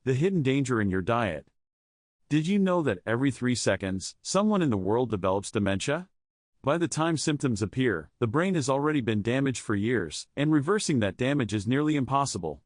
The hidden danger in your diet. Did you know that every 3 seconds, someone in the world develops dementia? By the time symptoms appear, the brain has already been damaged for years, and reversing that damage is nearly impossible.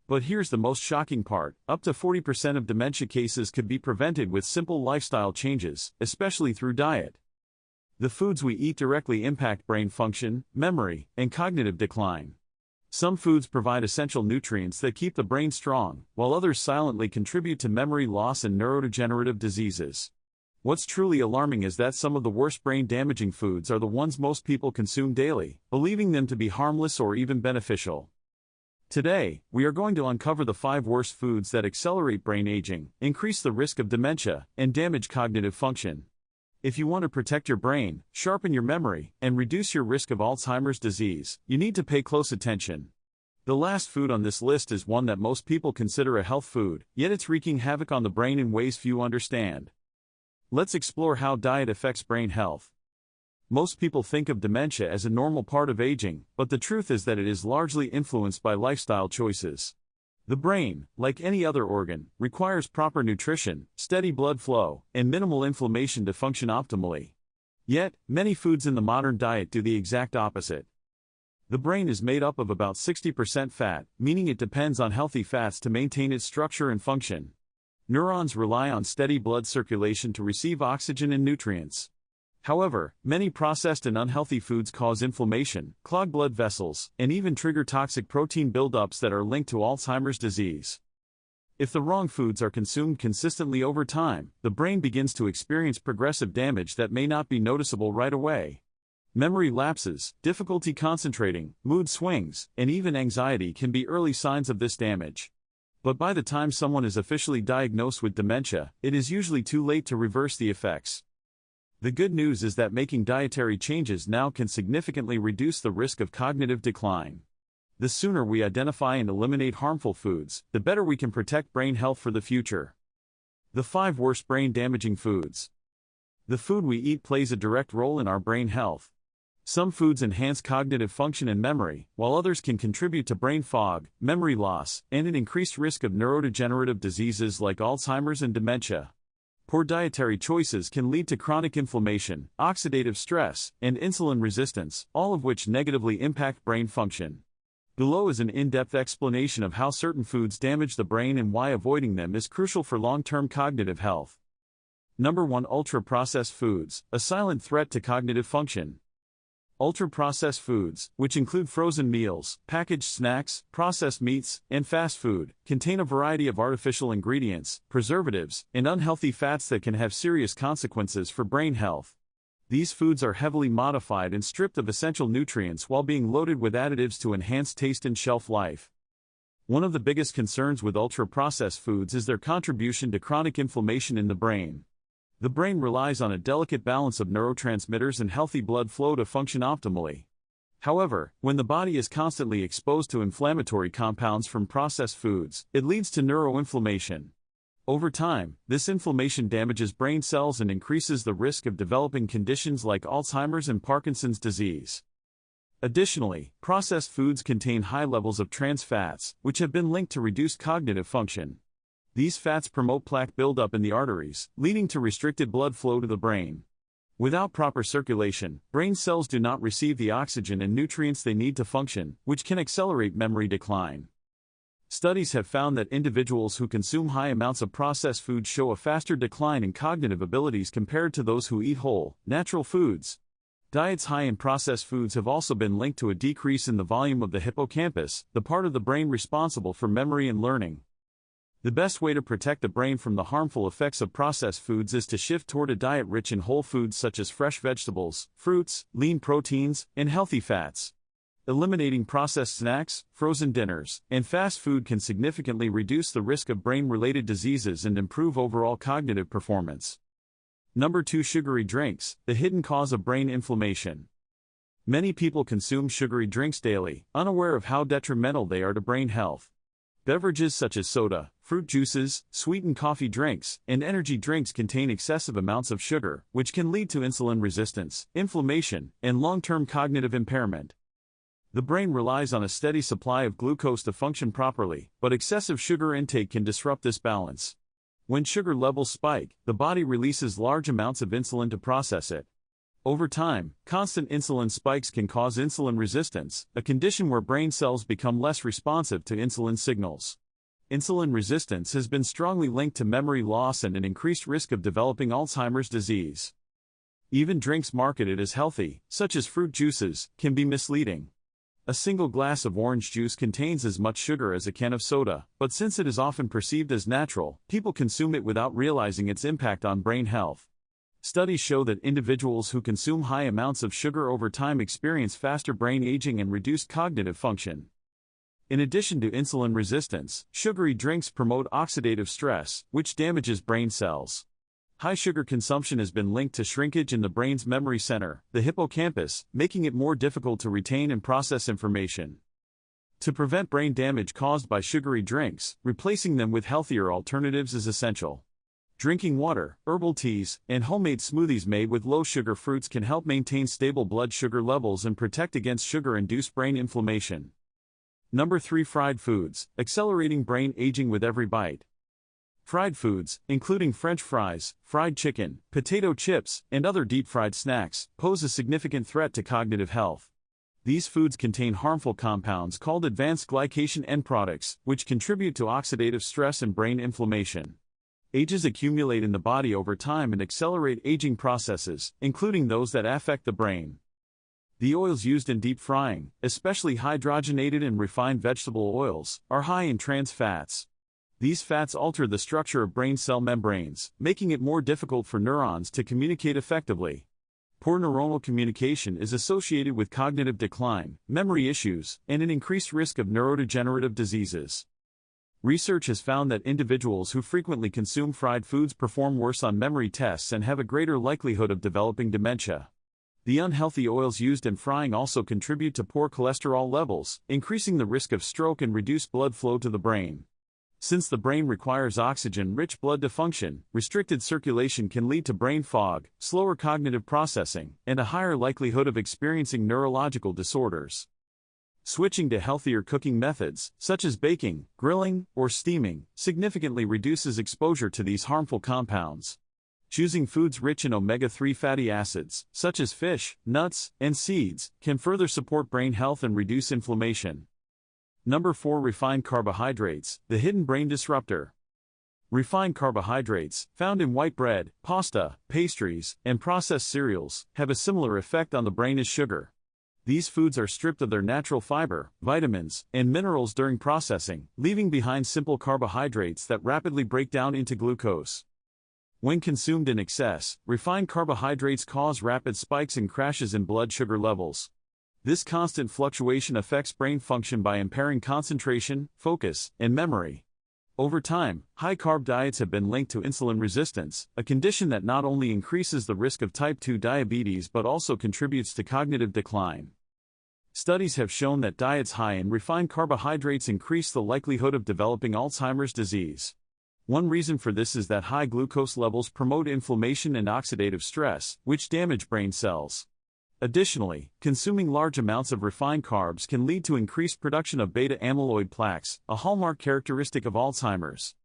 But here's the most shocking part: up to 40% of dementia cases could be prevented with simple lifestyle changes, especially through diet. The foods we eat directly impact brain function, memory, and cognitive decline. Some foods provide essential nutrients that keep the brain strong, while others silently contribute to memory loss and neurodegenerative diseases. What's truly alarming is that some of the worst brain-damaging foods are the ones most people consume daily, believing them to be harmless or even beneficial. Today, we are going to uncover the 5 worst foods that accelerate brain aging, increase the risk of dementia, and damage cognitive function. If you want to protect your brain, sharpen your memory, and reduce your risk of Alzheimer's disease, you need to pay close attention. The last food on this list is one that most people consider a health food, yet it's wreaking havoc on the brain in ways few understand. Let's explore how diet affects brain health. Most people think of dementia as a normal part of aging, but the truth is that it is largely influenced by lifestyle choices. The brain, like any other organ, requires proper nutrition, steady blood flow, and minimal inflammation to function optimally. Yet, many foods in the modern diet do the exact opposite. The brain is made up of about 60% fat, meaning it depends on healthy fats to maintain its structure and function. Neurons rely on steady blood circulation to receive oxygen and nutrients. However, many processed and unhealthy foods cause inflammation, clog blood vessels, and even trigger toxic protein buildups that are linked to Alzheimer's disease. If the wrong foods are consumed consistently over time, the brain begins to experience progressive damage that may not be noticeable right away. Memory lapses, difficulty concentrating, mood swings, and even anxiety can be early signs of this damage. But by the time someone is officially diagnosed with dementia, it is usually too late to reverse the effects. The good news is that making dietary changes now can significantly reduce the risk of cognitive decline. The sooner we identify and eliminate harmful foods, the better we can protect brain health for the future. The 5 worst brain-damaging foods. The food we eat plays a direct role in our brain health. Some foods enhance cognitive function and memory, while others can contribute to brain fog, memory loss, and an increased risk of neurodegenerative diseases like Alzheimer's and dementia. Poor dietary choices can lead to chronic inflammation, oxidative stress, and insulin resistance, all of which negatively impact brain function. Below is an in-depth explanation of how certain foods damage the brain and why avoiding them is crucial for long-term cognitive health. Number 1. Ultra-processed foods, a silent threat to cognitive function. Ultra-processed foods, which include frozen meals, packaged snacks, processed meats, and fast food, contain a variety of artificial ingredients, preservatives, and unhealthy fats that can have serious consequences for brain health. These foods are heavily modified and stripped of essential nutrients while being loaded with additives to enhance taste and shelf life. One of the biggest concerns with ultra-processed foods is their contribution to chronic inflammation in the brain. The brain relies on a delicate balance of neurotransmitters and healthy blood flow to function optimally. However, when the body is constantly exposed to inflammatory compounds from processed foods, it leads to neuroinflammation. Over time, this inflammation damages brain cells and increases the risk of developing conditions like Alzheimer's and Parkinson's disease. Additionally, processed foods contain high levels of trans fats, which have been linked to reduced cognitive function. These fats promote plaque buildup in the arteries, leading to restricted blood flow to the brain. Without proper circulation, brain cells do not receive the oxygen and nutrients they need to function, which can accelerate memory decline. Studies have found that individuals who consume high amounts of processed foods show a faster decline in cognitive abilities compared to those who eat whole, natural foods. Diets high in processed foods have also been linked to a decrease in the volume of the hippocampus, the part of the brain responsible for memory and learning. The best way to protect the brain from the harmful effects of processed foods is to shift toward a diet rich in whole foods such as fresh vegetables, fruits, lean proteins, and healthy fats. Eliminating processed snacks, frozen dinners, and fast food can significantly reduce the risk of brain-related diseases and improve overall cognitive performance. Number 2. Sugary drinks, the hidden cause of brain inflammation. Many people consume sugary drinks daily, unaware of how detrimental they are to brain health. Beverages such as soda, fruit juices, sweetened coffee drinks, and energy drinks contain excessive amounts of sugar, which can lead to insulin resistance, inflammation, and long-term cognitive impairment. The brain relies on a steady supply of glucose to function properly, but excessive sugar intake can disrupt this balance. When sugar levels spike, the body releases large amounts of insulin to process it. Over time, constant insulin spikes can cause insulin resistance, a condition where brain cells become less responsive to insulin signals. Insulin resistance has been strongly linked to memory loss and an increased risk of developing Alzheimer's disease. Even drinks marketed as healthy, such as fruit juices, can be misleading. A single glass of orange juice contains as much sugar as a can of soda, but since it is often perceived as natural, people consume it without realizing its impact on brain health. Studies show that individuals who consume high amounts of sugar over time experience faster brain aging and reduced cognitive function. In addition to insulin resistance, sugary drinks promote oxidative stress, which damages brain cells. High sugar consumption has been linked to shrinkage in the brain's memory center, the hippocampus, making it more difficult to retain and process information. To prevent brain damage caused by sugary drinks, replacing them with healthier alternatives is essential. Drinking water, herbal teas, and homemade smoothies made with low-sugar fruits can help maintain stable blood sugar levels and protect against sugar-induced brain inflammation. Number 3. Fried foods, accelerating brain aging with every bite. Fried foods, including French fries, fried chicken, potato chips, and other deep-fried snacks, pose a significant threat to cognitive health. These foods contain harmful compounds called advanced glycation end products, which contribute to oxidative stress and brain inflammation. Ages accumulate in the body over time and accelerate aging processes, including those that affect the brain. The oils used in deep frying, especially hydrogenated and refined vegetable oils, are high in trans fats. These fats alter the structure of brain cell membranes, making it more difficult for neurons to communicate effectively. Poor neuronal communication is associated with cognitive decline, memory issues, and an increased risk of neurodegenerative diseases. Research has found that individuals who frequently consume fried foods perform worse on memory tests and have a greater likelihood of developing dementia. The unhealthy oils used in frying also contribute to poor cholesterol levels, increasing the risk of stroke and reduced blood flow to the brain. Since the brain requires oxygen-rich blood to function, restricted circulation can lead to brain fog, slower cognitive processing, and a higher likelihood of experiencing neurological disorders. Switching to healthier cooking methods, such as baking, grilling, or steaming, significantly reduces exposure to these harmful compounds. Choosing foods rich in omega-3 fatty acids, such as fish, nuts, and seeds, can further support brain health and reduce inflammation. Number 4. Refined carbohydrates, the hidden brain disruptor. Refined carbohydrates, found in white bread, pasta, pastries, and processed cereals, have a similar effect on the brain as sugar. These foods are stripped of their natural fiber, vitamins, and minerals during processing, leaving behind simple carbohydrates that rapidly break down into glucose. When consumed in excess, refined carbohydrates cause rapid spikes and crashes in blood sugar levels. This constant fluctuation affects brain function by impairing concentration, focus, and memory. Over time, high-carb diets have been linked to insulin resistance, a condition that not only increases the risk of type 2 diabetes but also contributes to cognitive decline. Studies have shown that diets high in refined carbohydrates increase the likelihood of developing Alzheimer's disease. One reason for this is that high glucose levels promote inflammation and oxidative stress, which damage brain cells. Additionally, consuming large amounts of refined carbs can lead to increased production of beta-amyloid plaques, a hallmark characteristic of Alzheimer's.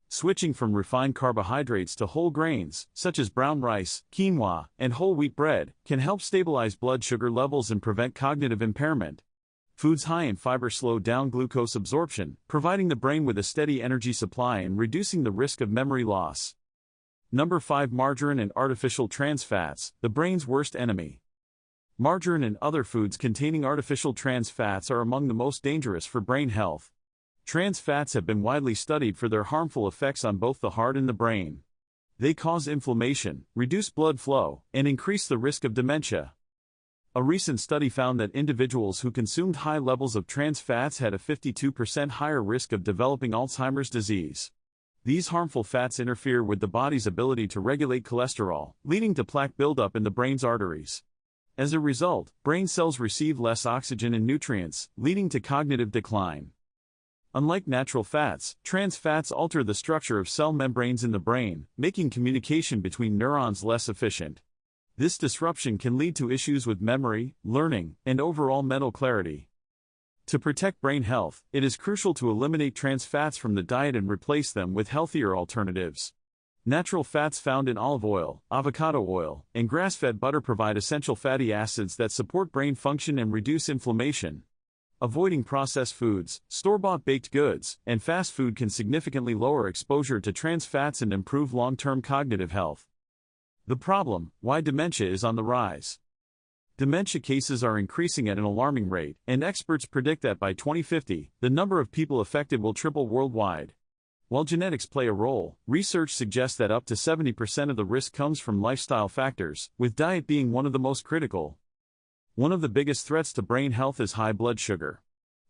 Switching from refined carbohydrates to whole grains, such as brown rice, quinoa, and whole wheat bread, can help stabilize blood sugar levels and prevent cognitive impairment. Foods high in fiber slow down glucose absorption, providing the brain with a steady energy supply and reducing the risk of memory loss. Number 5. Margarine and artificial trans fats, the brain's worst enemy. Margarine and other foods containing artificial trans fats are among the most dangerous for brain health. Trans fats have been widely studied for their harmful effects on both the heart and the brain. They cause inflammation, reduce blood flow, and increase the risk of dementia. A recent study found that individuals who consumed high levels of trans fats had a 52% higher risk of developing Alzheimer's disease. These harmful fats interfere with the body's ability to regulate cholesterol, leading to plaque buildup in the brain's arteries. As a result, brain cells receive less oxygen and nutrients, leading to cognitive decline. Unlike natural fats, trans fats alter the structure of cell membranes in the brain, making communication between neurons less efficient. This disruption can lead to issues with memory, learning, and overall mental clarity. To protect brain health, it is crucial to eliminate trans fats from the diet and replace them with healthier alternatives. Natural fats found in olive oil, avocado oil, and grass-fed butter provide essential fatty acids that support brain function and reduce inflammation. Avoiding processed foods, store-bought baked goods, and fast food can significantly lower exposure to trans fats and improve long-term cognitive health. The problem: why dementia is on the rise. Dementia cases are increasing at an alarming rate, and experts predict that by 2050, the number of people affected will triple worldwide. While genetics play a role, research suggests that up to 70% of the risk comes from lifestyle factors, with diet being one of the most critical. One of the biggest threats to brain health is high blood sugar.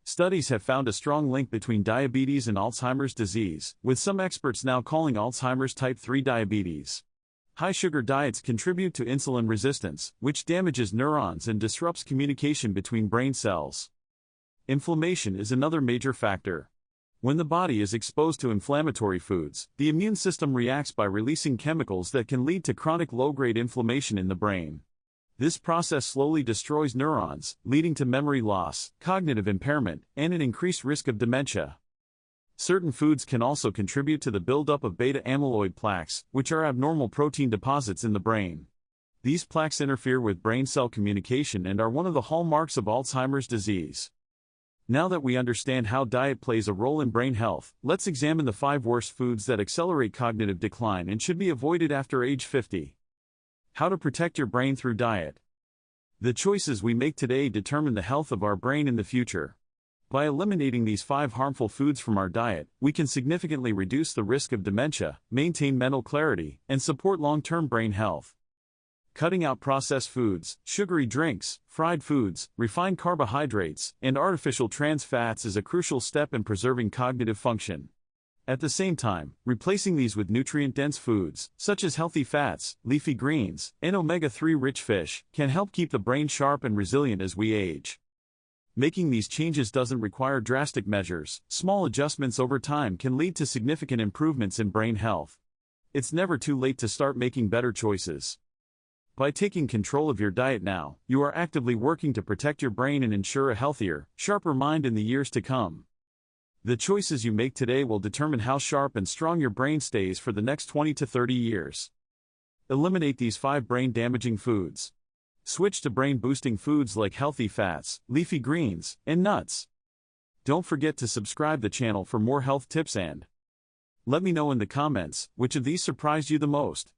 Studies have found a strong link between diabetes and Alzheimer's disease, with some experts now calling Alzheimer's type 3 diabetes. High sugar diets contribute to insulin resistance, which damages neurons and disrupts communication between brain cells. Inflammation is another major factor. When the body is exposed to inflammatory foods, the immune system reacts by releasing chemicals that can lead to chronic low-grade inflammation in the brain. This process slowly destroys neurons, leading to memory loss, cognitive impairment, and an increased risk of dementia. Certain foods can also contribute to the buildup of beta-amyloid plaques, which are abnormal protein deposits in the brain. These plaques interfere with brain cell communication and are one of the hallmarks of Alzheimer's disease. Now that we understand how diet plays a role in brain health, let's examine the 5 worst foods that accelerate cognitive decline and should be avoided after age 50. How to protect your brain through diet. The choices we make today determine the health of our brain in the future. By eliminating these 5 harmful foods from our diet, we can significantly reduce the risk of dementia, maintain mental clarity, and support long-term brain health. Cutting out processed foods, sugary drinks, fried foods, refined carbohydrates, and artificial trans fats is a crucial step in preserving cognitive function. At the same time, replacing these with nutrient-dense foods, such as healthy fats, leafy greens, and omega-3 rich fish, can help keep the brain sharp and resilient as we age. Making these changes doesn't require drastic measures. Small adjustments over time can lead to significant improvements in brain health. It's never too late to start making better choices. By taking control of your diet now, you are actively working to protect your brain and ensure a healthier, sharper mind in the years to come. The choices you make today will determine how sharp and strong your brain stays for the next 20 to 30 years. Eliminate these 5 brain-damaging foods. Switch to brain-boosting foods like healthy fats, leafy greens, and nuts. Don't forget to subscribe the channel for more health tips and let me know in the comments which of these surprised you the most.